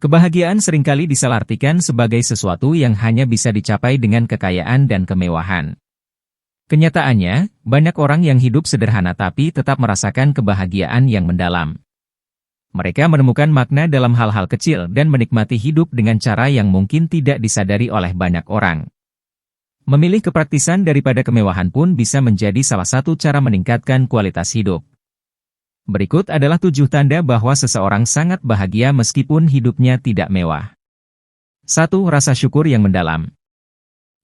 Kebahagiaan seringkali disalahartikan sebagai sesuatu yang hanya bisa dicapai dengan kekayaan dan kemewahan. Kenyataannya, banyak orang yang hidup sederhana tapi tetap merasakan kebahagiaan yang mendalam. Mereka menemukan makna dalam hal-hal kecil dan menikmati hidup dengan cara yang mungkin tidak disadari oleh banyak orang. Memilih kepraktisan daripada kemewahan pun bisa menjadi salah satu cara meningkatkan kualitas hidup. Berikut adalah 7 tanda bahwa seseorang sangat bahagia meskipun hidupnya tidak mewah. 1. Rasa syukur yang mendalam.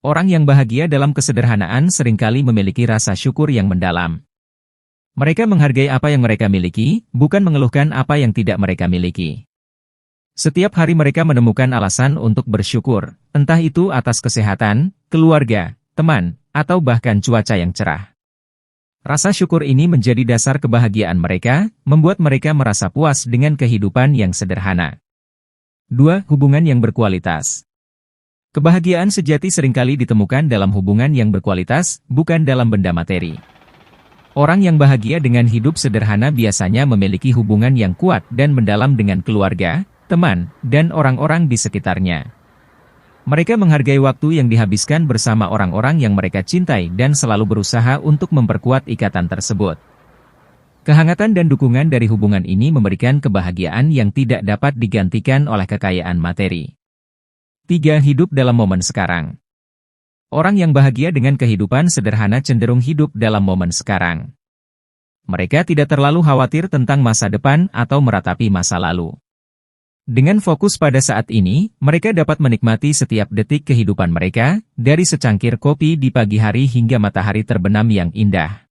Orang yang bahagia dalam kesederhanaan seringkali memiliki rasa syukur yang mendalam. Mereka menghargai apa yang mereka miliki, bukan mengeluhkan apa yang tidak mereka miliki. Setiap hari mereka menemukan alasan untuk bersyukur, entah itu atas kesehatan, keluarga, teman, atau bahkan cuaca yang cerah. Rasa syukur ini menjadi dasar kebahagiaan mereka, membuat mereka merasa puas dengan kehidupan yang sederhana. 2. Hubungan yang berkualitas. Kebahagiaan sejati seringkali ditemukan dalam hubungan yang berkualitas, bukan dalam benda materi. Orang yang bahagia dengan hidup sederhana biasanya memiliki hubungan yang kuat dan mendalam dengan keluarga, teman, dan orang-orang di sekitarnya. Mereka menghargai waktu yang dihabiskan bersama orang-orang yang mereka cintai dan selalu berusaha untuk memperkuat ikatan tersebut. Kehangatan dan dukungan dari hubungan ini memberikan kebahagiaan yang tidak dapat digantikan oleh kekayaan materi. 3. Hidup dalam momen sekarang. Orang yang bahagia dengan kehidupan sederhana cenderung hidup dalam momen sekarang. Mereka tidak terlalu khawatir tentang masa depan atau meratapi masa lalu. Dengan fokus pada saat ini, mereka dapat menikmati setiap detik kehidupan mereka, dari secangkir kopi di pagi hari hingga matahari terbenam yang indah.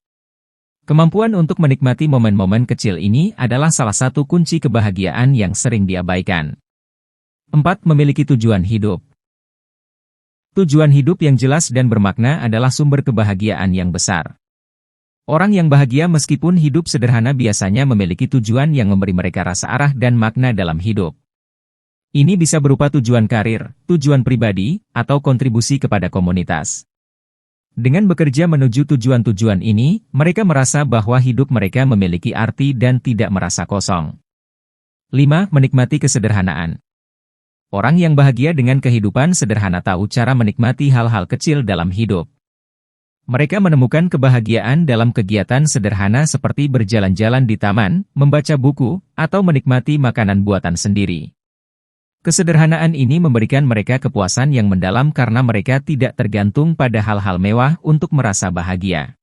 Kemampuan untuk menikmati momen-momen kecil ini adalah salah satu kunci kebahagiaan yang sering diabaikan. 4. Memiliki tujuan hidup. Tujuan hidup yang jelas dan bermakna adalah sumber kebahagiaan yang besar. Orang yang bahagia meskipun hidup sederhana biasanya memiliki tujuan yang memberi mereka rasa arah dan makna dalam hidup. Ini bisa berupa tujuan karir, tujuan pribadi, atau kontribusi kepada komunitas. Dengan bekerja menuju tujuan-tujuan ini, mereka merasa bahwa hidup mereka memiliki arti dan tidak merasa kosong. 5. Menikmati kesederhanaan. Orang yang bahagia dengan kehidupan sederhana tahu cara menikmati hal-hal kecil dalam hidup. Mereka menemukan kebahagiaan dalam kegiatan sederhana seperti berjalan-jalan di taman, membaca buku, atau menikmati makanan buatan sendiri. Kesederhanaan ini memberikan mereka kepuasan yang mendalam karena mereka tidak tergantung pada hal-hal mewah untuk merasa bahagia.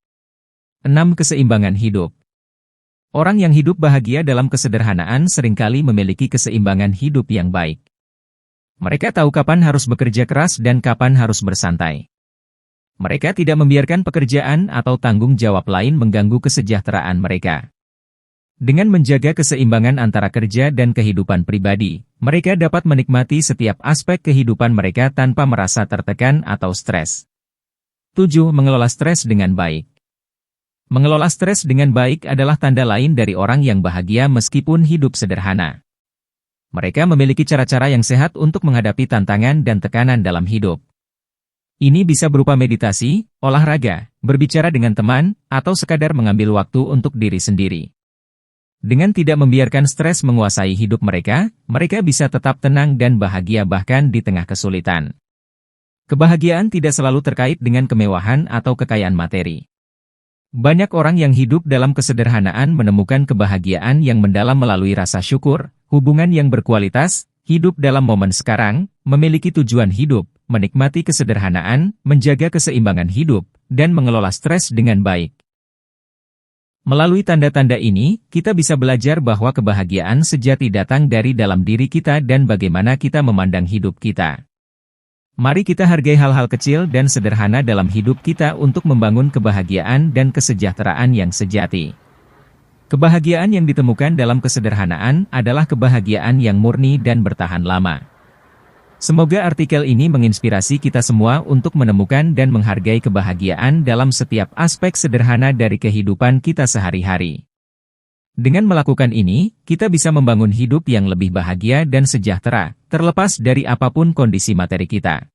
6. Keseimbangan hidup. Orang yang hidup bahagia dalam kesederhanaan seringkali memiliki keseimbangan hidup yang baik. Mereka tahu kapan harus bekerja keras dan kapan harus bersantai. Mereka tidak membiarkan pekerjaan atau tanggung jawab lain mengganggu kesejahteraan mereka. Dengan menjaga keseimbangan antara kerja dan kehidupan pribadi, mereka dapat menikmati setiap aspek kehidupan mereka tanpa merasa tertekan atau stres. 7. Mengelola stres dengan baik. Mengelola stres dengan baik adalah tanda lain dari orang yang bahagia meskipun hidup sederhana. Mereka memiliki cara-cara yang sehat untuk menghadapi tantangan dan tekanan dalam hidup. Ini bisa berupa meditasi, olahraga, berbicara dengan teman, atau sekadar mengambil waktu untuk diri sendiri. Dengan tidak membiarkan stres menguasai hidup mereka, mereka bisa tetap tenang dan bahagia bahkan di tengah kesulitan. Kebahagiaan tidak selalu terkait dengan kemewahan atau kekayaan materi. Banyak orang yang hidup dalam kesederhanaan menemukan kebahagiaan yang mendalam melalui rasa syukur, hubungan yang berkualitas, hidup dalam momen sekarang, memiliki tujuan hidup, menikmati kesederhanaan, menjaga keseimbangan hidup, dan mengelola stres dengan baik. Melalui tanda-tanda ini, kita bisa belajar bahwa kebahagiaan sejati datang dari dalam diri kita dan bagaimana kita memandang hidup kita. Mari kita hargai hal-hal kecil dan sederhana dalam hidup kita untuk membangun kebahagiaan dan kesejahteraan yang sejati. Kebahagiaan yang ditemukan dalam kesederhanaan adalah kebahagiaan yang murni dan bertahan lama. Semoga artikel ini menginspirasi kita semua untuk menemukan dan menghargai kebahagiaan dalam setiap aspek sederhana dari kehidupan kita sehari-hari. Dengan melakukan ini, kita bisa membangun hidup yang lebih bahagia dan sejahtera, terlepas dari apapun kondisi materi kita.